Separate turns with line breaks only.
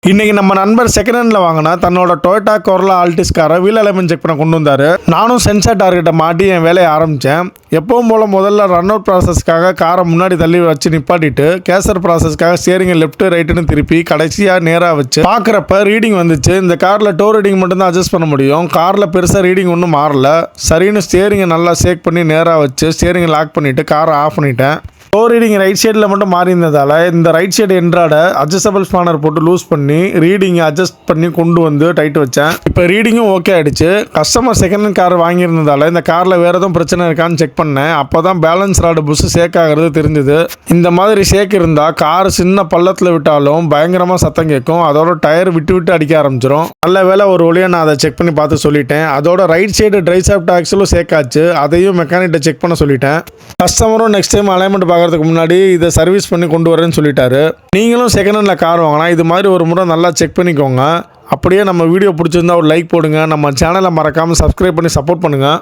இன்னைக்கு நம்ம நண்பர் செகண்ட் ஹேண்ட்ல வாங்கினா தன்னோட டொயோட்டா கொரோலா ஆல்டிஸ் காரை வீல் அலைன்மெண்ட் செக் பண்ண கொண்டு வந்தாரு. நானும் சென்சார் டார்கெட்டை மாட்டி என் வேலையை ஆரம்பித்தேன். எப்பவும் போல முதல்ல ரன் அவுட் ப்ராசஸ்க்காக காரை முன்னாடி தள்ளி வச்சு நிப்பாட்டிட்டு கேசர் ப்ராசஸ்க்காக ஸ்டேரிங்கை லெஃப்ட் ரைட்டுன்னு திருப்பி கடைசியாக நேராக வச்சு பார்க்குறப்ப ரீடிங் வந்துச்சு. இந்த காரில் டோர் ரீடிங் மட்டும்தான் அட்ஜஸ்ட் பண்ண முடியும். காரில் பெருசாக ரீடிங் ஒன்றும் மாறல. சரின்னு ஸ்டேரிங்கை நல்லா ஷேக் பண்ணி நேராக வச்சு ஸ்டேரிங்கை லாக் பண்ணிவிட்டு காரை ஆஃப் பண்ணிட்டேன். டோர் ரீடிங் ரைட் சைடில் மட்டும் மாறி இருந்ததால் இந்த ரைட் சைடு என்ட்ராட அட்ஜஸ்டபிள் ஸ்பானர் போட்டு லூஸ் பண்ணி ரீடிங்கை அட்ஜஸ்ட் பண்ணி கொண்டு வந்து டைட் வச்சேன். இப்போ ரீடிங்கும் ஓகே ஆகிடுச்சு. கஸ்டமர் செகண்ட் ஹேண்ட் கார் வாங்கியிருந்ததால் இந்த காரில் வேறு எதுவும் பிரச்சனை இருக்கான்னு செக் பண்ணேன். அப்போ தான் பேலன்ஸ் ராடு புஷ் ஷேக் ஆகிறது தெரிஞ்சுது. இந்த மாதிரி ஷேக் இருந்தால் கார் சின்ன பள்ளத்தில் விட்டாலும் பயங்கரமாக சத்தம் கேட்கும். அதோட டயர் விட்டு விட்டு அடிக்க ஆரம்பிச்சிடும். நல்ல வேலை ஒரு வழியாக நான் அதை செக் பண்ணி பார்த்து சொல்லிட்டேன். அதோட ரைட் சைடு ட்ரைவ் ஷாஃப்ட் ஆக்சலும் ஷேக் ஆச்சு. அதையும் மெக்கானிக்கிட்ட செக் பண்ண சொல்லிட்டேன். கஸ்டமரும் நெக்ஸ்ட் டைம் அலைன்மெண்ட் பார்க்கறதுக்கு முன்னாடி இதை சர்வீஸ் பண்ணி கொண்டு வரேன்னு சொல்லிட்டாரு. நீங்களும் செகண்ட் ஹேண்டில் கார் வாங்கினா இது மாதிரி ஒரு முறை நல்லா செக் பண்ணிக்கோங்க. அப்படியே நம்ம வீடியோ பிடிச்சிருந்தா ஒரு லைக் போடுங்க. நம்ம சேனலை மறக்காமல் சப்ஸ்கிரைப் பண்ணி சப்போர்ட் பண்ணுங்கள்.